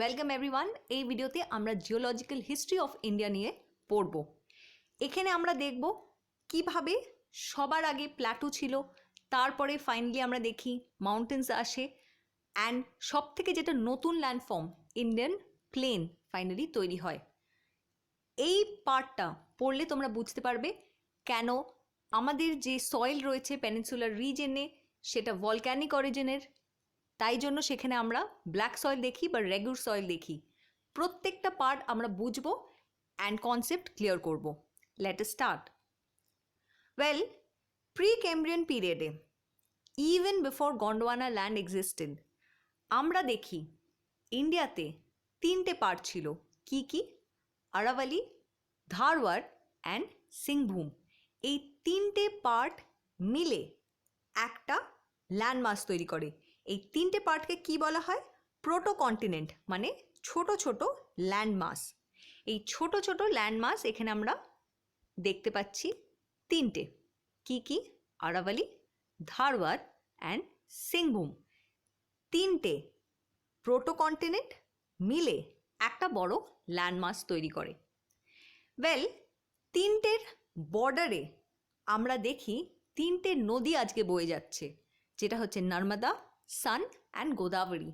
Welcome everyone. এই ভিডিওতে আমরা জিওলজিক্যাল হিস্ট্রি অফ ইন্ডিয়া নিয়ে পড়ব। এখানে আমরা দেখব কিভাবে সবার আগে প্ল্যাটু ছিল, তারপরে ফাইনালি আমরা দেখি মাউন্টেন্স আসে, অ্যান্ড সব থেকে যেটা নতুন ল্যান্ডফর্ম ইন্ডিয়ান প্লেন ফাইনালি তৈরি হয়। এই পার্টটা পড়লে তোমরা বুঝতে পারবে কেন আমাদের যে সয়েল রয়েছে পেনিনসুলার রিজনে সেটা ভলক্যানিক অরিজিনের, তাই জন্য সেখানে আমরা ব্ল্যাক সয়েল দেখি বা রেগুর সয়েল দেখি। প্রত্যেকটা পার্ট আমরা বুঝবো অ্যান্ড কনসেপ্ট ক্লিয়ার করব। Let us start. Well, pre Cambrian পিরিয়ডে even before Gondwana land existed আমরা দেখি ইন্ডিয়াতে তিনটে পার্ট ছিল। কি কি? আরাভালি, ধারওয়াড় অ্যান্ড সিংভূম। এই তিনটে পার্ট মিলে একটা ল্যান্ডমাস তৈরি করে। এই তিনটে পার্টকে কি বলা হয়? প্রোটোকন্টিনেন্ট, মানে ছোট ছোট ল্যান্ডমাস। এই ছোট ছোট ল্যান্ডমাস এখানে আমরা দেখতে পাচ্ছি তিনটে। কি কি? আরাভালি, ধারওয়াড় অ্যান্ড সিংভূম। তিনটে প্রোটোকন্টিনেন্ট মিলে একটা বড় ল্যান্ডমাস তৈরি করে। ওয়েল, তিনটের বর্ডারে আমরা দেখি তিনটে নদী আজকে বয়ে যাচ্ছে, যেটা হচ্ছে নর্মদা, সান অ্যান্ড গোদাবরী।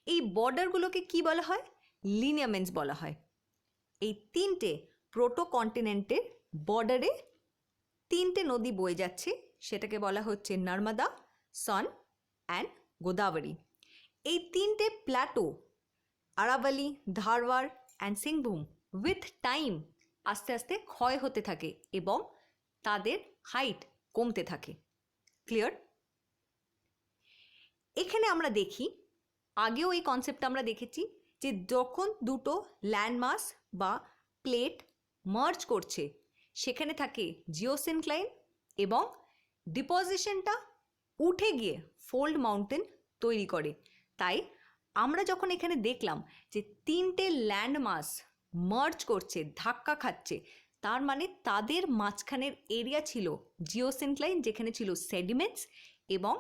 এই বর্ডারগুলোকে কি বলা হয়? লিনিয়ামেন্টস বলা হয়। এই তিনটে প্রোটোকন্টিনেন্টের বর্ডারে তিনটে নদী বয়ে যাচ্ছে, সেটাকে বলা হচ্ছে নর্মদা, সান অ্যান্ড গোদাবরী। এই তিনটে plateau Aravalli, Dharwar and Singhbhum with time আস্তে আস্তে ক্ষয় হতে থাকে এবং তাদের হাইট কমতে থাকে। ক্লিয়ার? এখানে আমরা দেখি, আগেও এই কনসেপ্টটা আমরা দেখেছি, যে যখন দুটো ল্যান্ডমাস বা প্লেট মার্জ করছে সেখানে থাকে জিওসিনক্লাইন এবং ডিপোজিশনটা উঠে গিয়ে ফোল্ড মাউন্টেন তৈরি করে। তাই আমরা যখন এখানে দেখলাম যে তিনটে ল্যান্ডমাস মার্জ করছে, ধাক্কা খাচ্ছে, তার মানে তাদের মাঝখানের এরিয়া ছিল জিওসিনক্লাইন, যেখানে ছিল সেডিমেন্টস, এবং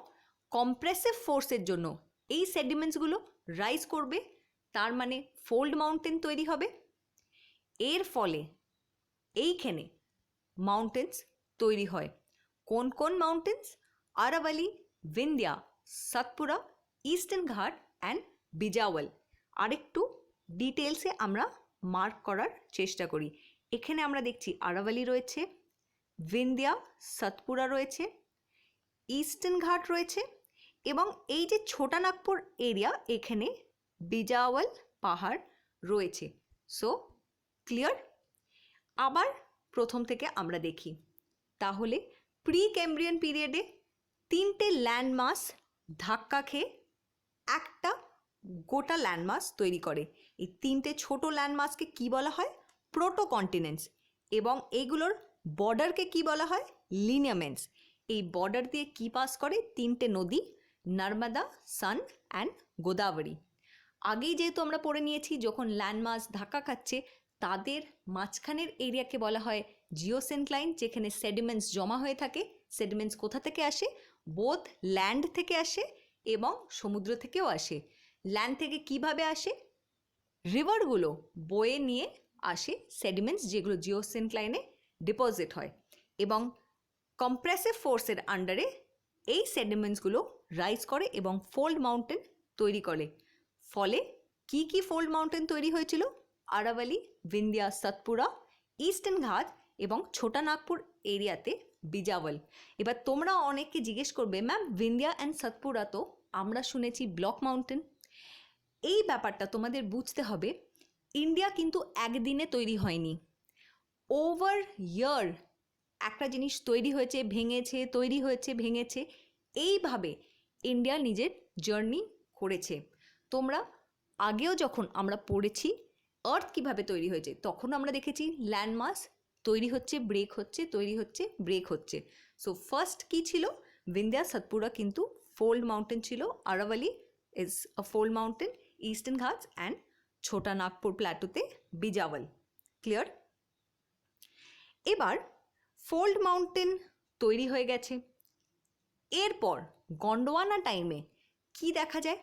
কম্প্রেসিভ ফোর্সের জন্য এই সেডিমেন্টসগুলো রাইজ করবে, তার মানে ফোল্ড মাউন্টেন তৈরি হবে। এর ফলে এইখানে মাউন্টেন্স তৈরি হয়। কোন কোন মাউন্টেন্স? আরাভালি, বিন্ধ্যা, সাতপুরা, ইস্টার্ন ঘাট অ্যান্ড বিজাওয়াল। আরেকটু ডিটেলসে আমরা মার্ক করার চেষ্টা করি। এখানে আমরা দেখছি আরাভালি রয়েছে, বিন্ধ্যা, সাতপুরা রয়েছে, ইস্টার্ন ঘাট রয়েছে, এবং এই যে ছোটানাগপুর এরিয়া এখানে বিজাওয়াল পাহাড় রয়েছে। So clear? আবার প্রথম থেকে আমরা দেখি। তাহলে প্রি ক্যাম্ব্রিয়ান পিরিয়ডে তিনটে ল্যান্ডমাস ধাক্কা খেয়ে একটা গোটা ল্যান্ডমাস তৈরি করে। এই তিনটে ছোট ল্যান্ডমাসকে কি বলা হয়? প্রোটোকন্টিনেন্টস। এবং এইগুলোর বর্ডারকে কি বলা হয়? লিনিয়ামেন্টস। এই বর্ডার দিয়ে কি পাস করে? তিনটে নদী, নর্মদা, সান অ্যান্ড গোদাবরী। আগেই যেহেতু আমরা পড়ে নিয়েছি, যখন ল্যান্ডমাস ধাক্কা খাচ্ছে তাদের মাঝখানের এরিয়াকে বলা হয় জিওসিনক্লাইন, যেখানে সেডিমেন্টস জমা হয়ে থাকে। সেডিমেন্টস কোথা থেকে আসে? বোথ ল্যান্ড থেকে আসে এবং সমুদ্র থেকেও আসে। ল্যান্ড থেকে কিভাবে আসে? রিভারগুলো বয়ে নিয়ে আসে সেডিমেন্টস, যেগুলো জিওসিনক্লাইনে ডিপোজিট হয়, এবং কম্প্রেসিভ ফোর্সের আন্ডারে এই সেডিমেন্টসগুলো রাইজ করে এবং ফোল্ড মাউন্টেন তৈরি করে। ফলে কি কি ফোল্ড মাউন্টেন তৈরি হয়েছিল? আরাভালি, বিন্ধ্যা, সাতপুরা, ইস্টার্ন ঘাট এবং ছোটানাগপুর এরিয়াতে বিজাওয়াল। এবার তোমরা অনেককে জিজ্ঞেস করবে, ম্যাম বিন্ধ্যা অ্যান্ড সাতপুরা তো আমরা শুনেছি ব্লক মাউন্টেন। এই ব্যাপারটা তোমাদের বুঝতে হবে, ইন্ডিয়া কিন্তু একদিনে তৈরি হয়নি। ওভার ইয়ার একটা জিনিস তৈরি হয়েছে, ভেঙেছে, তৈরি হয়েছে, ভেঙেছে, এইভাবে ইন্ডিয়া নিজের জার্নি করেছে। তোমরা আগেও যখন আমরা পড়েছি আর্থ কীভাবে তৈরি হয়েছে, তখন আমরা দেখেছি ল্যান্ডমাস তৈরি হচ্ছে, ব্রেক হচ্ছে, তৈরি হচ্ছে, ব্রেক হচ্ছে। সো ফার্স্ট কী ছিল? বিন্ধ্যা, সাতপুরা কিন্তু ফোল্ড মাউন্টেন ছিল, Aravalli is a fold mountain, eastern Ghats and Chotanagpur প্ল্যাটোতে বিজাওয়াল। ক্লিয়ার? এবার ফোল্ড মাউন্টেন তৈরি হয়ে গেছে। এরপর গন্ডওয়ানা টাইমে কি দেখা যায়?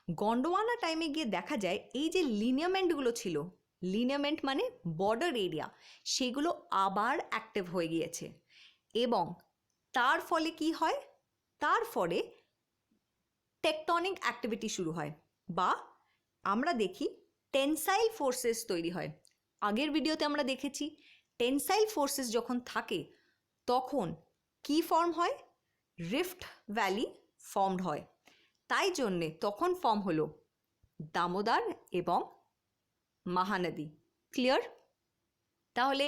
গন্ডোয়ানা টাইমে গিয়ে দেখা যায় এই যে লিনিয়ামেন্টগুলো ছিল, লিনিয়ামেন্ট মানে বর্ডার এরিয়া, সেগুলো আবার অ্যাক্টিভ হয়ে গিয়েছে এবং তার ফলে কি হয়, তার ফলে টেকটনিক অ্যাক্টিভিটি শুরু হয় বা আমরা দেখি টেনসাইল ফোর্সেস তৈরি হয়। আগের ভিডিওতে আমরা দেখেছি টেনসাইল ফোর্সেস যখন থাকে তখন কি ফর্ম হয়, রিফট ভ্যালি ফর্মড হয়। তাই জন্যে তখন ফর্ম হলো দামোদর এবং মহানদী। ক্লিয়ার? তাহলে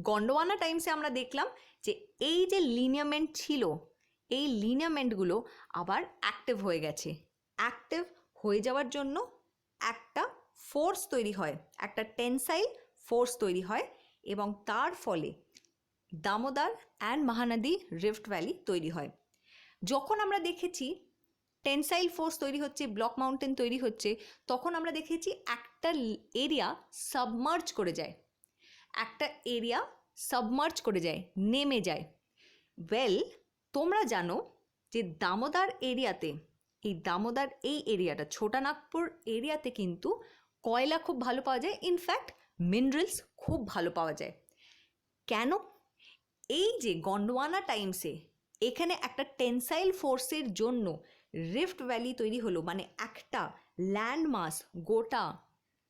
গন্ডোয়ানা টাইমসে আমরা দেখলাম যে এই যে লিনিয়ামেন্ট ছিল, এই লিনিয়ামেন্টগুলো আবার অ্যাক্টিভ হয়ে গেছে। অ্যাক্টিভ হয়ে যাওয়ার জন্য একটা ফোর্স তৈরি হয়, একটা টেনসাইল ফোর্স তৈরি হয় এবং তার ফলে Damodar and Mahanadi rift valley তৈরি হয়। যখন আমরা দেখেছি টেনসাইল ফোর্স তৈরি হচ্ছে, ব্লক মাউন্টেন তৈরি হচ্ছে, তখন আমরা দেখেছি একটা এরিয়া সাবমার্জ করে যায়, একটা এরিয়া সাবমার্জ করে যায়, নেমে যায়। ওয়েল, তোমরা জানো যে দামোদর এরিয়াতে, এই দামোদর এই এরিয়াটা ছোটানাগপুর এরিয়াতে কিন্তু কয়লা খুব ভালো পাওয়া যায়, ইনফ্যাক্ট মিনারেলস খুব ভালো পাওয়া যায়। কেন? এই যে গন্ডোয়ানা টাইমসে এখানে একটা টেনসাইল ফোর্সের জন্য রিফট ভ্যালি তৈরি হলো, মানে একটা ল্যান্ডমাস গোটা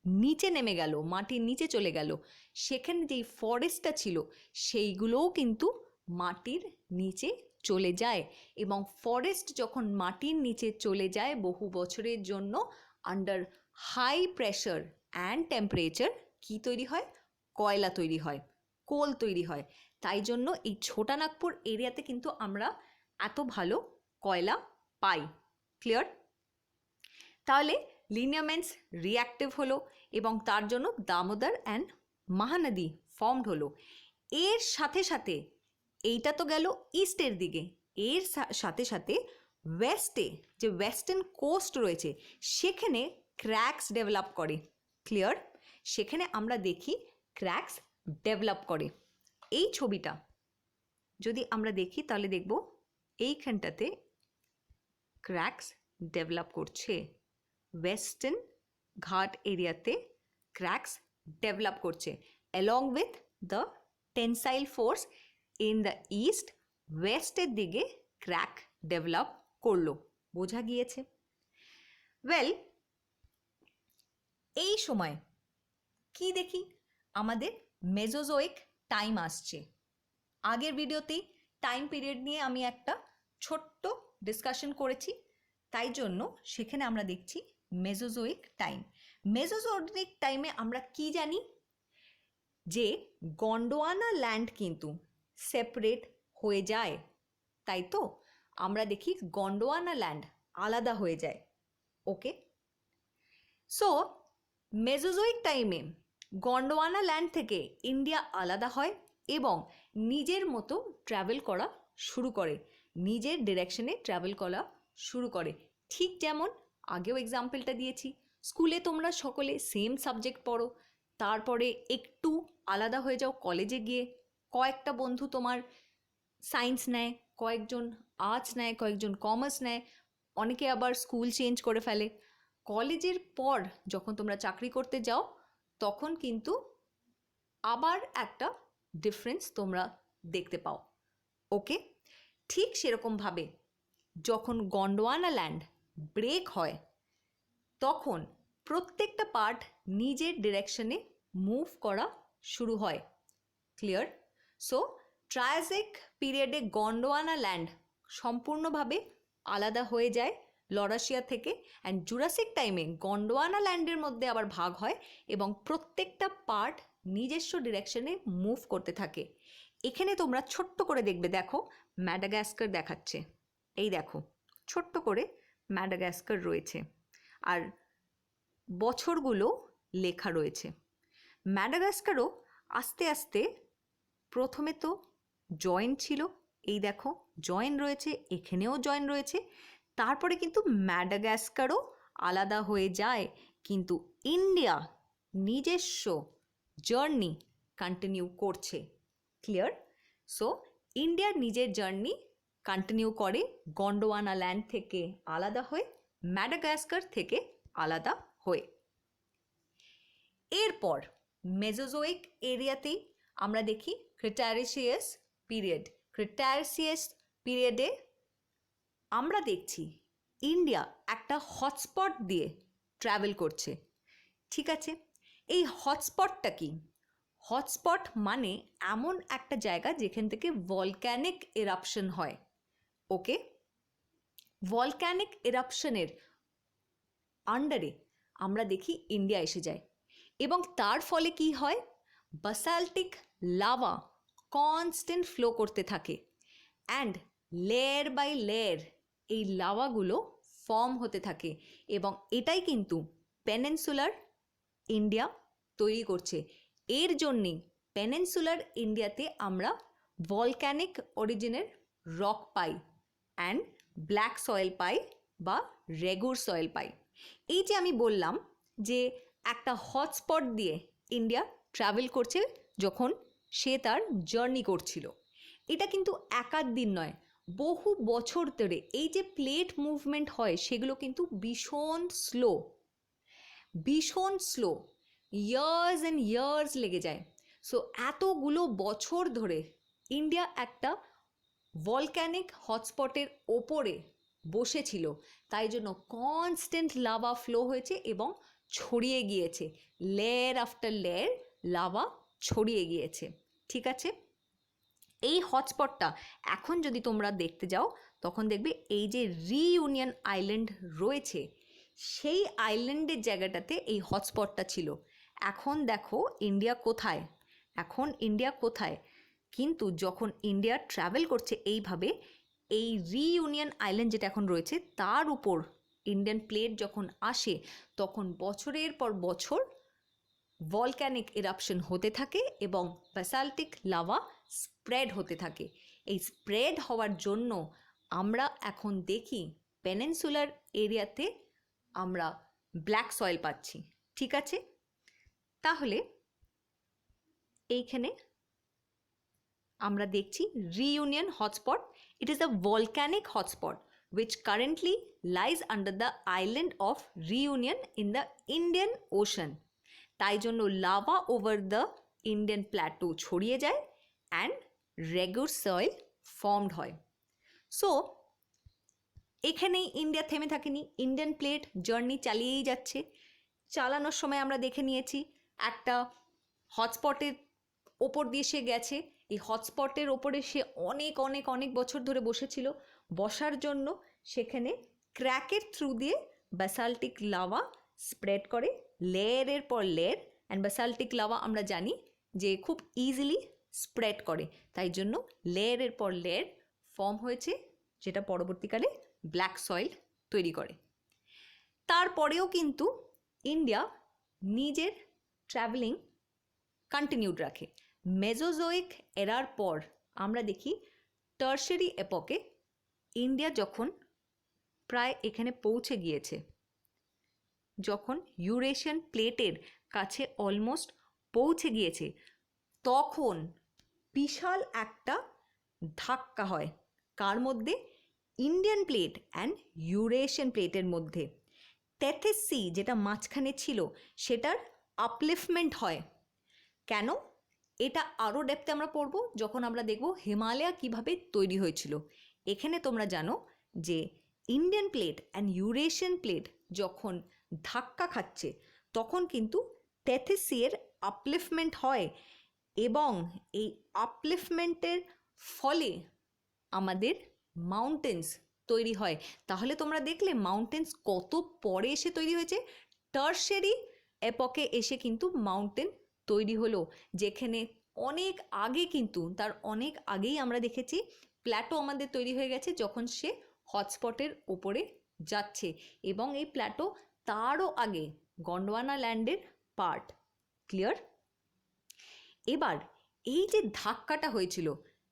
নিচে নেমে গেল, মাটির নিচে চলে গেল। সেখানে যেই ফরেস্টটা ছিল সেইগুলোও কিন্তু মাটির নিচে চলে যায় এবং ফরেস্ট যখন মাটির নিচে চলে যায় বহু বছরের জন্য under high pressure and temperature, কি তৈরি হয়, কয়লা তৈরি হয়, কোল তৈরি হয়। তাই জন্য এই ছোটানাগপুর এরিয়াতে কিন্তু আমরা এত ভালো কয়লা পাই। ক্লিয়ার? তাহলে লিনিয়ামেন্টস রিঅ্যাক্টিভ হলো এবং তার জন্য দামোদর অ্যান্ড মহানদী ফর্মড হলো। এর সাথে সাথে এইটা তো গেল ইস্টের দিকে, এর সাথে সাথে ওয়েস্টে যে ওয়েস্টার্ন কোস্ট রয়েছে সেখানে ক্র্যাকস ডেভেলপ করে। ক্লিয়ার? সেখানে আমরা দেখি ক্র্যাকস ডেভেলপ করে। এই ছবিটা যদি আমরা দেখি তাহলে দেখব এইখানটাতে ক্র্যাকস ডেভেলপ করছে, ওয়েস্টার্ন ঘাট এরিয়াতে ক্র্যাকস ডেভেলপ করছে along with the tensile force in the east. ওয়েস্টের দিকে ক্র্যাক ডেভেলপ করলো, বোঝা গিয়েছে? ওয়েল, এই সময় কি দেখি, আমাদের মেসোজোইক টাইম আসছে। আগের ভিডিওতেই টাইম পিরিয়ড নিয়ে আমি একটা ছোট্ট ডিসকাশন করেছি, তাই জন্য সেখানে আমরা দেখছি মেসোজোইক টাইম। মেসোজোইক টাইমে আমরা কি জানি, যে গন্ডোয়ানা ল্যান্ড কিন্তু সেপারেট হয়ে যায়, তাই তো আমরা দেখি গন্ডোয়ানা ল্যান্ড আলাদা হয়ে যায়। ওকে, সো মেসোজোইক টাইমে গন্ডোয়ানা ল্যান্ড থেকে ইন্ডিয়া আলাদা হয় এবং নিজের মতো ট্রাভেল করা শুরু করে, নিজের ডিরেকশনে ট্রাভেল করা শুরু করে। ঠিক যেমন আগেও এক্সাম্পলটা দিয়েছি, স্কুলে তোমরা সকলে সেম সাবজেক্ট পড়ো, তারপরে একটু আলাদা হয়ে যাও কলেজে গিয়ে, কয়েকটা বন্ধু তোমার সায়েন্স নেয়, কয়েকজন আর্টস নেয়, কয়েকজন কমার্স নেয়, অনেকে আবার স্কুল চেঞ্জ করে ফেলে। কলেজের পর যখন তোমরা চাকরি করতে যাও তখন কিন্তু আবার একটা ডিফারেন্স তোমরা দেখতে পাও। ওকে, ঠিক সেরকমভাবে যখন গন্ডোয়ানা ল্যান্ড ব্রেক হয় তখন প্রত্যেকটা পার্ট নিজের ডিরেকশনে মুভ করা শুরু হয়। ক্লিয়ার? সো ট্রায়াসিক পিরিয়ডে গন্ডোয়ানা ল্যান্ড সম্পূর্ণভাবে আলাদা হয়ে যায় লরাশিয়া থেকে, অ্যান্ড জুরাসিক টাইমে গন্ডোয়ানা ল্যান্ডের মধ্যে আবার ভাগ হয় এবং প্রত্যেকটা পার্ট নিজস্ব ডিরেকশনে মুভ করতে থাকে। এখানে তোমরা ছোট্ট করে দেখবে, দেখো ম্যাডাগাস্কার দেখাচ্ছে, এই দেখো ছোট্ট করে ম্যাডাগাস্কার রয়েছে আর বছরগুলো লেখা রয়েছে। ম্যাডাগাস্কারও আস্তে আস্তে প্রথমে তো জয়েন্ট ছিল, এই দেখো জয়েন্ট রয়েছে, এখানেও জয়েন্ট রয়েছে, তারপরে কিন্তু ম্যাডাগাস্কারও আলাদা হয়ে যায়, কিন্তু ইন্ডিয়া নিজস্ব জার্নি কন্টিনিউ করছে। ক্লিয়ার? সো ইন্ডিয়ার নিজের জার্নি কন্টিনিউ করে গন্ডোয়ানা ল্যান্ড থেকে আলাদা হয়ে, ম্যাডাগাস্কার থেকে আলাদা হয়ে। এরপর মেসোজোইক এরিয়াতেই আমরা দেখি ক্রিটারিসিয়াস পিরিয়ড। ক্রিটারিসিয়াস পিরিয়ডে আমরা দেখছি ইন্ডিয়া একটা হটস্পট দিয়ে ট্রাভেল করছে। ঠিক আছে, এই হটস্পটটা কি? হটস্পট মানে এমন একটা জায়গা যেখান থেকে ভলক্যানিক এরাপশন হয়। ওকে, ভলক্যানিক এরাপশনের আন্ডারে আমরা দেখি ইন্ডিয়া এসে যায় এবং তার ফলে কি হয়? বাসাল্টিক লাভা কনস্ট্যান্ট ফ্লো করতে থাকে অ্যান্ড লেয়ার বাই লেয়ার এই লাভাগুলো ফর্ম হতে থাকে এবং এটাই কিন্তু পেনিনসুলার ইন্ডিয়া তৈরি করছে। এর জন্যেই পেনিনসুলার ইন্ডিয়াতে আমরা ভলক্যানিক অরিজিনের রক পাই অ্যান্ড ব্ল্যাক সয়েল পাই বা রেগুর সয়েল পাই। এই যে আমি বললাম যে একটা হটস্পট দিয়ে ইন্ডিয়া ট্রাভেল করছে যখন সে তার জার্নি করছিল, এটা কিন্তু একাধ দিন নয়, বহু বছর ধরে এই যে প্লেট মুভমেন্ট হয় সেগুলো কিন্তু ভীষণ স্লো, ইয়ার্স অ্যান্ড ইয়ার্স লেগে যায়। সো এতগুলো বছর ধরে ইন্ডিয়া একটা ভলক্যানিক হটস্পটের ওপরে বসেছিল, তাই জন্য কনস্ট্যান্ট লাভা ফ্লো হয়েছে এবং ছড়িয়ে গিয়েছে, লেয়ার আফটার লেয়ার লাভা ছড়িয়ে গিয়েছে। ঠিক আছে, এই হটস্পটটা এখন যদি তোমরা দেখতে যাও তখন দেখবে এই যে রিইউনিয়ন আইল্যান্ড রয়েছে সেই আইল্যান্ডের জায়গাটাতে এই হটস্পটটা ছিল। এখন দেখো ইন্ডিয়া কোথায়, কিন্তু যখন ইন্ডিয়া ট্রাভেল করছে এইভাবে, এই রিইউনিয়ন আইল্যান্ড যেটা এখন রয়েছে তার উপর ইন্ডিয়ান প্লেট যখন আসে তখন বছরের পর বছর ভলক্যানিক এরাপশন হতে থাকে এবং বাসাল্টিক লাভা স্প্রেড হতে থাকে। এই স্প্রেড হওয়ার জন্য আমরা এখন দেখি পেনিনসুলার এরিয়াতে আমরা ব্ল্যাক সয়েল পাচ্ছি। ঠিক আছে, তাহলে এইখানে আমরা দেখছি reunion hotspot. It is a volcanic hotspot which currently lies under the island of Reunion in the Indian Ocean. তাই জন্য lava over the Indian Plato ছড়িয়ে যায় অ্যান্ড রেগুর সয়েল ফর্মড হয়। সো এখানেই ইন্ডিয়া থেমে থাকেনি, ইন্ডিয়ান প্লেট জার্নি চালিয়েই যাচ্ছে। চালানোর সময় আমরা দেখে নিয়েছি একটা হটস্পটের ওপর দিয়ে সে গেছে, এই হটস্পটের ওপরে সে অনেক অনেক অনেক বছর ধরে বসেছিল, বসার জন্য সেখানে ক্র্যাকের থ্রু দিয়ে বাসাল্টিক লাভা স্প্রেড করে লেয়ারের পর লেয়ার, অ্যান্ড বাসাল্টিক লাভা আমরা জানি যে খুব ইজিলি স্প্রেড করে, তাই জন্য লেয়ারের পর লেয়ার ফর্ম হয়েছে যেটা পরবর্তীকালে ব্ল্যাক সয়েল তৈরি করে। তারপরেও কিন্তু ইন্ডিয়া নিজের ট্রাভেলিং কন্টিনিউড রাখে। মেসোজোইক এরার পর আমরা দেখি টারশারি এপকে ইন্ডিয়া যখন প্রায় এখানে পৌঁছে গিয়েছে, যখন ইউরেশিয়ান প্লেটের কাছে অলমোস্ট পৌঁছে গিয়েছে, তখন বিশাল একটা ধাক্কা হয় কার মধ্যে? ইন্ডিয়ান প্লেট অ্যান্ড ইউরেশিয়ান প্লেটের মধ্যে। টেথিস সি যেটা মাঝখানে ছিল সেটার আপলিফমেন্ট হয়। কেন? এটা আরও ডেপথে আমরা পড়ব যখন আমরা দেখব হিমালয় কিভাবে তৈরি হয়েছিল। এখানে তোমরা জানো যে Indian plate and Eurasian plate যখন ধাক্কা খাচ্ছে তখন কিন্তু টেথিস সি এর আপলিফমেন্ট হয় এবং এই আপলিফমেন্টের ফলে আমাদের মাউন্টেন্স তৈরি হয়। তাহলে তোমরা দেখলে মাউন্টেন্স কত পরে এসে তৈরি হয়েছে, টারশারি এপকে এসে কিন্তু মাউন্টেন তৈরি হলো, যেখানে অনেক আগে কিন্তু তার অনেক আগেই আমরা দেখেছি প্ল্যাটো আমাদের তৈরি হয়ে গেছে যখন সে হটস্পটের ওপরে যাচ্ছে, এবং এই প্ল্যাটো তারও আগে গন্ডওয়ানা ল্যান্ডের পার্ট। ক্লিয়ার? এবার এই যে ধাক্কাটা হয়েছিল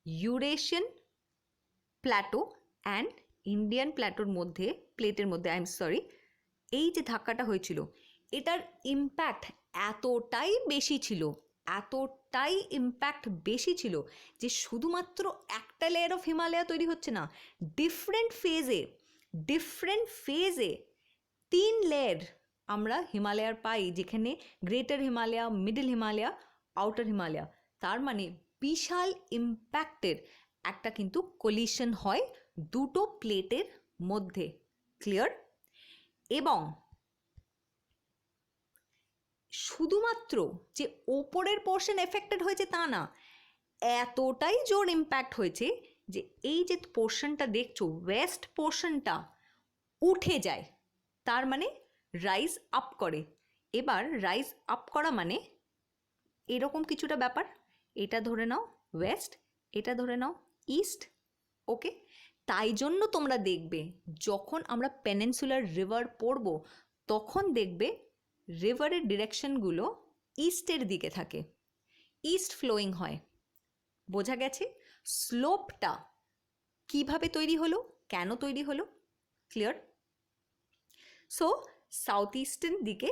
ইউরেশিয়ান প্ল্যাটো অ্যান্ড ইন্ডিয়ান প্ল্যাটোর মধ্যে, প্লেটের মধ্যে, এই যে ধাক্কাটা হয়েছিল এটার ইম্প্যাক্ট এতটাই বেশি ছিল যে শুধুমাত্র একটা লেয়ার অফ হিমালয় তৈরি হচ্ছে না, ডিফারেন্ট ফেজে 3 লেয়ার আমরা হিমালয়ার পাই, যেখানে greater Himalaya, middle Himalaya, outer Himalaya, তার মানে বিশাল ইম্প্যাক্টের একটা কিন্তু কোলিশন হয় দুটো প্লেটের মধ্যে। ক্লিয়ার? এবং শুধুমাত্র যে ওপরের পোর্শন এফেক্টেড হয়েছে তা না, এতটাই জোর ইম্প্যাক্ট হয়েছে যে এই যে পোর্শনটা দেখছো, ওয়েস্ট পোর্শনটা উঠে যায়, তার মানে রাইজ আপ করে। এবার রাইজ আপ করা মানে এরকম কিছুটা ব্যাপার, এটা ধরে নাও ওয়েস্ট, এটা ধরে নাও ইস্ট। ওকে, তাই জন্য তোমরা দেখবে যখন আমরা পেনিনসুলার রিভার পড়ব তখন দেখবে রিভারের ডিরেকশনগুলো ইস্টের দিকে থাকে, ইস্ট ফ্লোয়িং হয়। বোঝা গেছে স্লোপটা কিভাবে তৈরি হলো, কেন তৈরি হলো? ক্লিয়ার? সো সাউথ ইস্টের দিকে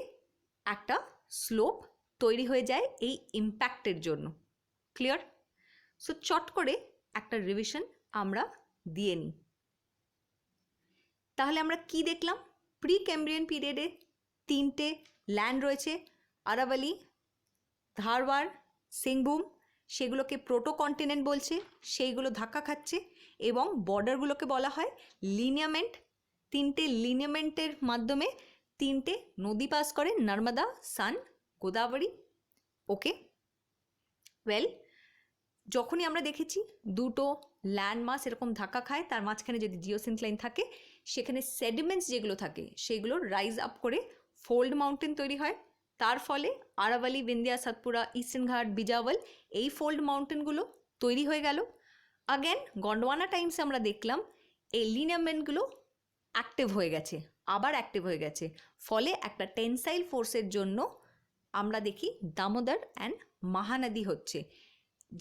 একটা স্লোপ তৈরি হয়ে যায় এই ইম্প্যাক্টের জন্য। ক্লিয়ার? সো চট করে একটা রিভিশন আমরা দিয়ে নিই। তাহলে আমরা কি দেখলাম? প্রি ক্যাম্ব্রিয়ান পিরিয়ডে তিনটে ল্যান্ড রয়েছে, আরাভালি, ধারওয়াড়, সিংভূম, সেগুলোকে প্রোটো কন্টিনেন্ট বলছে, সেইগুলো ধাক্কা খাচ্ছে এবং বর্ডারগুলোকে বলা হয় লিনিয়ামেন্ট। তিনটে লিনিয়ামেন্টের মাধ্যমে তিনটে নদী পাস করে, নর্মদা, সান, গোদাবরী। ওকে, ওয়েল, যখনই আমরা দেখেছি দুটো ল্যান্ডমাস এরকম ধাক্কা খায়, তার মাঝখানে যদি জিওসিনক্লাইন থাকে, সেখানে সেডিমেন্টস যেগুলো থাকে সেগুলো রাইজ আপ করে ফোল্ড মাউন্টেন তৈরি হয়। তার ফলে আরাভালি, বিন্ধ্যা, সাতপুরা, ইস্টার্ন ঘাট, বিজাওয়াল, এই ফোল্ড মাউন্টেনগুলো তৈরি হয়ে গেল। আগেন গন্ডওয়ানা টাইমসে আমরা দেখলাম এই লিনিয়ামেন্টগুলো অ্যাক্টিভ হয়ে গেছে, আবার অ্যাক্টিভ হয়ে গেছে, ফলে একটা টেনসাইল ফোর্সের জন্য আমরা দেখি দামোদর অ্যান্ড মহানদী হচ্ছে।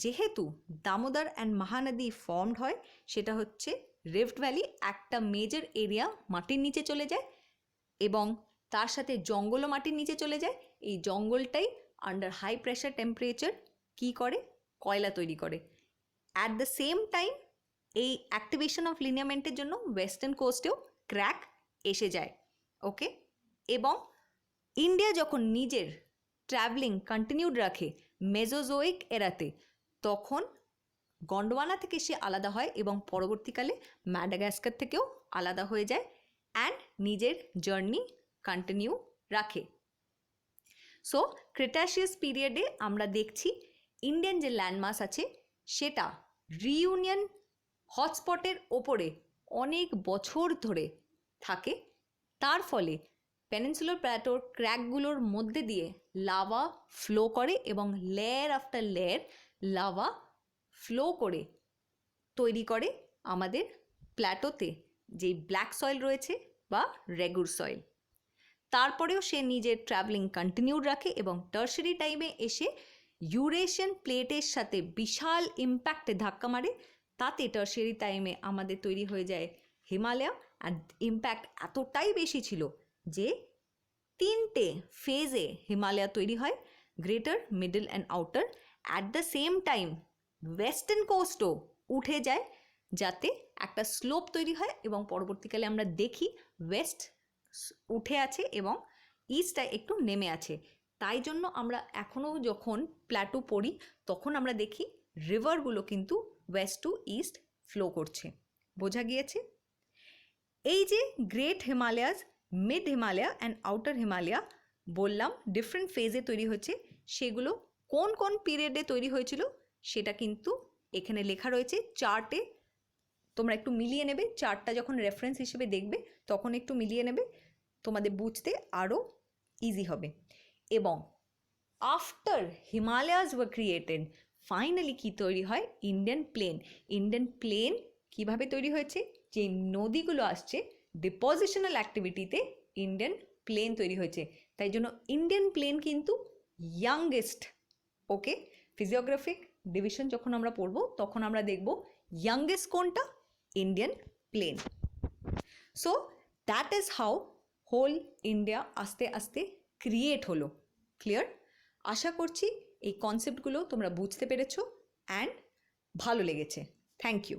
যেহেতু দামোদর অ্যান্ড মহানদী ফর্মড হয়, সেটা হচ্ছে রিফট ভ্যালি একটা মেজর এরিয়া মাটির নিচে চলে যায় এবং তার সাথে জঙ্গলও মাটির নিচে চলে যায়। এই জঙ্গলটাই আন্ডার হাই প্রেশার টেম্পারেচার কী করে? কয়লা তৈরি করে। অ্যাট দ্য সেম টাইম এই অ্যাক্টিভেশন অফ লিনিয়ামেন্টের জন্য ওয়েস্টার্ন কোস্টেও ক্র্যাক এসে যায়। ওকে, এবং ইন্ডিয়া যখন নিজের ট্রাভেলিং কন্টিনিউড রাখে মেজোজোইক এরাতে, তখন গন্ডওয়ানা থেকে সে আলাদা হয় এবং পরবর্তীকালে ম্যাডাগাস্কার থেকেও আলাদা হয়ে যায় অ্যান্ড নিজের জার্নি কন্টিনিউ রাখে। সো ক্রিটাশিয়াস পিরিয়ডে আমরা দেখছি ইন্ডিয়ান যে ল্যান্ডমাস আছে সেটা রিইউনিয়ন হটস্পটের ওপরে অনেক বছর ধরে থাকে। তার ফলে পেনিনসুলার প্ল্যাটোর ক্র্যাকগুলোর মধ্যে দিয়ে লাভা ফ্লো করে এবং layer after layer lava flow করে তৈরি করে আমাদের প্ল্যাটোতে যে ব্ল্যাক সয়েল রয়েছে বা রেগুর সয়েল। তারপরেও সে নিজের ট্রাভেলিং কন্টিনিউড রাখে এবং টার্সারি টাইমে এসে ইউরেশিয়ান প্লেটের সাথে বিশাল ইম্প্যাক্টে ধাক্কা মারে। তাতে টার্সারি টাইমে আমাদের তৈরি হয়ে যায় হিমালয়, আর ইম্প্যাক্ট এতটাই বেশি ছিল যে তিনটে ফেজে হিমালয় তৈরি হয়, greater, middle and outer. At the same time western কোস্টও উঠে যায়, যাতে একটা স্লোপ তৈরি হয় এবং পরবর্তীকালে আমরা দেখি ওয়েস্ট উঠে আছে এবং ইস্টটা একটু নেমে আছে। তাই জন্য আমরা এখনও যখন প্ল্যাটো পড়ি তখন আমরা দেখি রিভারগুলো কিন্তু ওয়েস্ট টু ইস্ট ফ্লো করছে। বোঝা গিয়েছে? এই যে great Himalayas, mid Himalaya and outer Himalaya বললাম ডিফারেন্ট ফেজে তৈরি হচ্ছে, সেগুলো কোন কোন পিরিয়ডে তৈরি হয়েছিল সেটা কিন্তু এখানে লেখা রয়েছে চার্টে। তোমরা একটু মিলিয়ে নেবে, চার্টটা যখন রেফারেন্স হিসেবে দেখবে তখন একটু মিলিয়ে নেবে, তোমাদের বুঝতে আরও ইজি হবে। এবং after Himalayas war created, finally কি তৈরি হয়? Indian plane. ইন্ডিয়ান প্লেন কিভাবে তৈরি হয়েছে? যে নদীগুলো আসছে ডিপোজিশনাল অ্যাক্টিভিটিতে ইন্ডিয়ান প্লেন তৈরি হয়েছে। তাই জন্য ইন্ডিয়ান প্লেন কিন্তু ইয়াংগেস্ট। ওকে, ফিজিওগ্রাফিক ডিভিশন যখন আমরা পড়ব তখন আমরা দেখব ইয়াংগেস্ট কোনটা? Indian plain. So that is how whole India আস্তে আস্তে ক্রিয়েট হলো। ক্লিয়ার? আশা করছি এই কনসেপ্টগুলো তোমরা বুঝতে পেরেছো অ্যান্ড ভালো লেগেছে। Thank you.